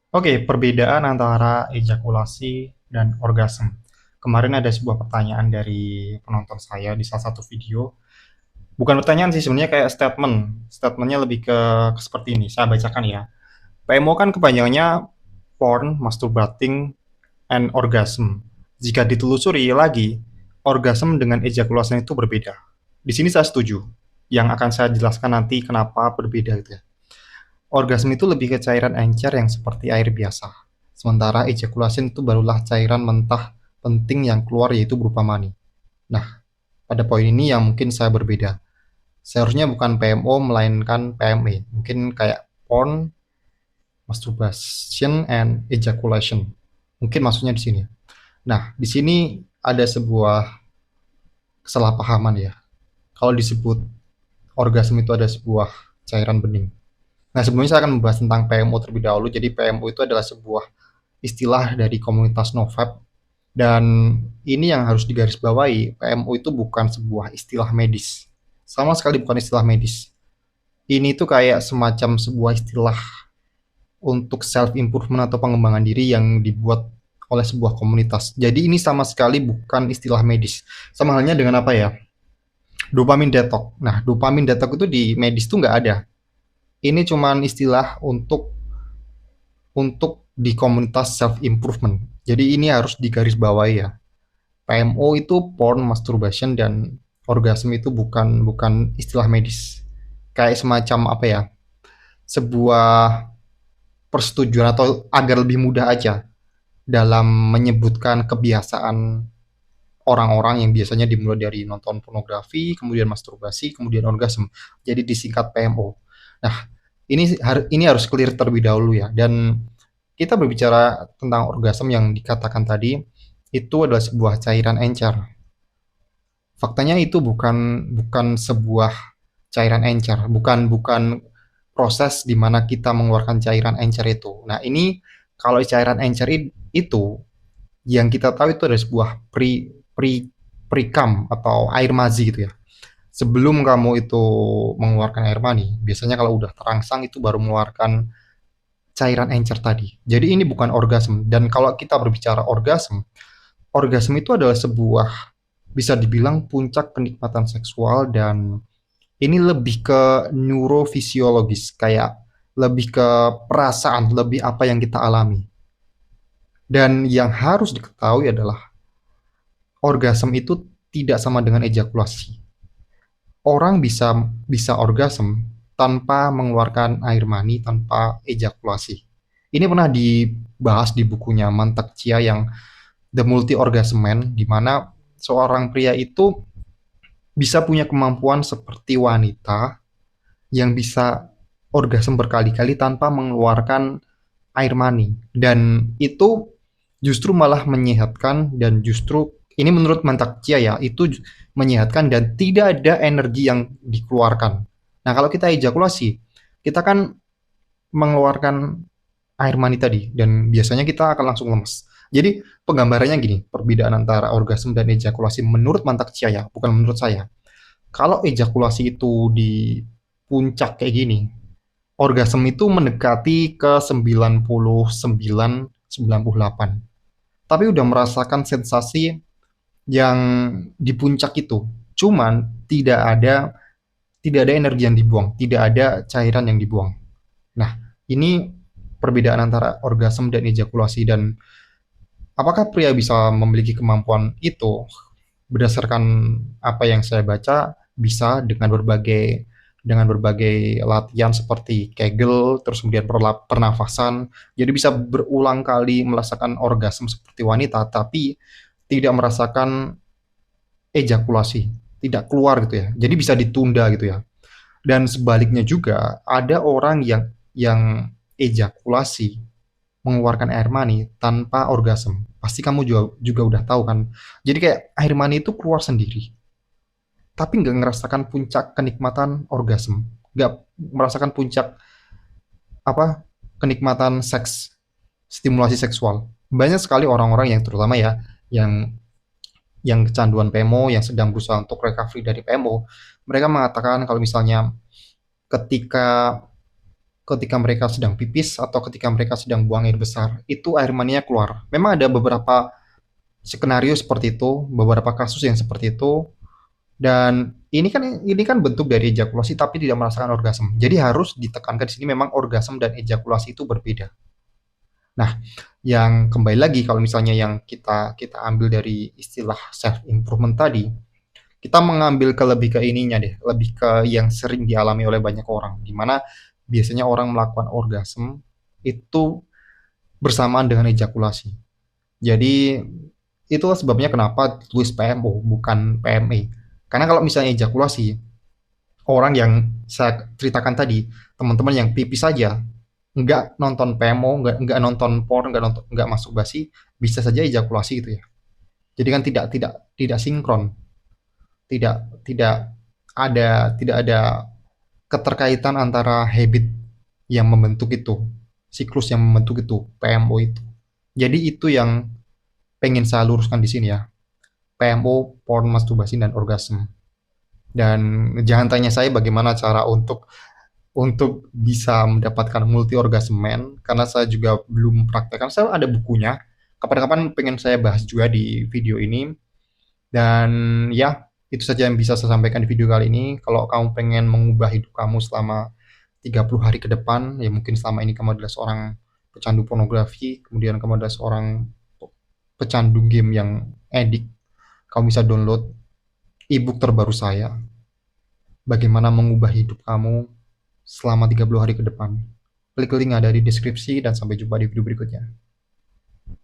Oke, perbedaan antara ejakulasi dan orgasme. Kemarin ada sebuah pertanyaan dari penonton saya di salah satu video. Bukan pertanyaan sih, sebenarnya kayak statement. Statementnya lebih ke seperti ini. Saya bacakan ya. PMO kan kepanjangannya porn, masturbating, and orgasm. Jika ditelusuri lagi, orgasme dengan ejakulasi itu berbeda. Di sini saya setuju. Yang akan saya jelaskan nanti kenapa berbeda gitu ya. Orgasme itu lebih ke cairan encer yang seperti air biasa. Sementara ejakulasi itu barulah cairan mentah penting yang keluar yaitu berupa mani. Nah, pada poin ini yang mungkin saya berbeda. Seharusnya bukan PMO melainkan PME. Mungkin kayak porn, masturbation, and ejaculation. Mungkin maksudnya di sini. Nah, di sini ada sebuah kesalahpahaman ya. Kalau disebut orgasme itu ada sebuah cairan bening. Nah, sebelumnya saya akan membahas tentang PMO terlebih dahulu. Jadi PMO itu adalah sebuah istilah dari komunitas NoFap dan ini yang harus digarisbawahi, PMO itu bukan sebuah istilah medis. Sama sekali bukan istilah medis. Ini tuh kayak semacam sebuah istilah untuk self improvement atau pengembangan diri yang dibuat oleh sebuah komunitas. Jadi ini sama sekali bukan istilah medis. Sama halnya dengan apa ya? Dopamin detox. Nah, dopamin detox itu di medis tuh nggak ada. Ini cuman istilah untuk di komunitas self improvement. Jadi ini harus digarisbawahi ya. PMO itu porn, masturbation dan orgasme itu bukan bukan istilah medis. Kayak semacam apa ya? Sebuah persetujuan atau agar lebih mudah aja dalam menyebutkan kebiasaan orang-orang yang biasanya dimulai dari nonton pornografi, kemudian masturbasi, kemudian orgasme. Jadi disingkat PMO. Nah, ini harus clear terlebih dahulu ya. Dan kita berbicara tentang orgasme yang dikatakan tadi itu adalah sebuah cairan encer. Faktanya itu bukan bukan sebuah cairan encer, bukan bukan proses di mana kita mengeluarkan cairan encer itu. Nah, ini kalau cairan encer itu yang kita tahu itu ada sebuah pre-cum atau air mazi gitu ya. Sebelum kamu itu mengeluarkan air mani, biasanya kalau udah terangsang itu baru mengeluarkan cairan encer tadi. Jadi ini bukan orgasme. Dan kalau kita berbicara orgasme, orgasme itu adalah sebuah bisa dibilang puncak kenikmatan seksual dan ini lebih ke neurofisiologis, kayak lebih ke perasaan, lebih apa yang kita alami. Dan yang harus diketahui adalah orgasme itu tidak sama dengan ejakulasi. Orang bisa bisa orgasme tanpa mengeluarkan air mani, tanpa ejakulasi. Ini pernah dibahas di bukunya Mantak Chia yang The Multi Orgasm Man, di mana seorang pria itu bisa punya kemampuan seperti wanita yang bisa orgasme berkali-kali tanpa mengeluarkan air mani. Dan itu justru malah menyehatkan dan justru ini menurut Mantak Chia ya, itu menyehatkan dan tidak ada energi yang dikeluarkan. Nah, kalau kita ejakulasi, kita kan mengeluarkan air mani tadi dan biasanya kita akan langsung lemes. Jadi penggambarannya gini, perbedaan antara orgasme dan ejakulasi menurut Mantak Chia ya, bukan menurut saya. Kalau ejakulasi itu di puncak kayak gini, orgasme itu mendekati ke 99, 98. Tapi udah merasakan sensasi yang di puncak itu. Cuman tidak ada energi yang dibuang, tidak ada cairan yang dibuang. Nah, ini perbedaan antara orgasme dan ejakulasi dan apakah pria bisa memiliki kemampuan itu? Berdasarkan apa yang saya baca, bisa dengan berbagai latihan seperti Kegel, terus kemudian pernafasan. Jadi bisa berulang kali merasakan orgasme seperti wanita, tapi tidak merasakan ejakulasi, tidak keluar gitu ya. Jadi bisa ditunda gitu ya. Dan sebaliknya juga ada orang yang ejakulasi mengeluarkan air mani tanpa orgasme. Pasti kamu juga udah tahu kan. Jadi kayak air mani itu keluar sendiri, tapi nggak ngerasakan puncak kenikmatan orgasme, nggak merasakan puncak apa kenikmatan seks, stimulasi seksual. Banyak sekali orang-orang yang terutama ya, yang kecanduan PMO, yang sedang berusaha untuk recovery dari PMO, mereka mengatakan kalau misalnya ketika ketika mereka sedang pipis atau ketika mereka sedang buang air besar, itu air maninya keluar. Memang ada beberapa skenario seperti itu, beberapa kasus yang seperti itu, dan ini kan bentuk dari ejakulasi tapi tidak merasakan orgasme. Jadi harus ditekankan di sini memang orgasme dan ejakulasi itu berbeda. Nah, yang kembali lagi kalau misalnya yang kita kita ambil dari istilah self improvement tadi, kita mengambil ke lebih ke ininya deh, lebih ke yang sering dialami oleh banyak orang, di mana biasanya orang melakukan orgasme itu bersamaan dengan ejakulasi. Jadi itulah sebabnya kenapa tulis PMO bukan PME. Karena kalau misalnya ejakulasi, orang yang saya ceritakan tadi, teman-teman yang pipis saja, nggak nonton PMO, nggak nonton porn, nggak masuk basi, bisa saja ejakulasi gitu ya. Jadi kan tidak sinkron, tidak tidak ada keterkaitan antara habit yang membentuk itu, siklus yang membentuk itu, PMO itu. Jadi itu yang pengen saya luruskan di sini ya. PMO, porn, masturbasi, dan orgasme. Dan jangan tanya saya bagaimana cara untuk bisa mendapatkan multi orgasm man, karena saya juga belum praktekkan. Saya ada bukunya. Kapan-kapan pengen saya bahas juga di video ini. Dan ya, itu saja yang bisa saya sampaikan di video kali ini. Kalau kamu pengen mengubah hidup kamu selama 30 hari ke depan, ya mungkin selama ini kamu adalah seorang pecandu pornografi, kemudian kamu adalah seorang pecandu game yang edik, kamu bisa download ebook terbaru saya, bagaimana mengubah hidup kamu selama 30 hari ke depan. Klik link ada di deskripsi dan sampai jumpa di video berikutnya.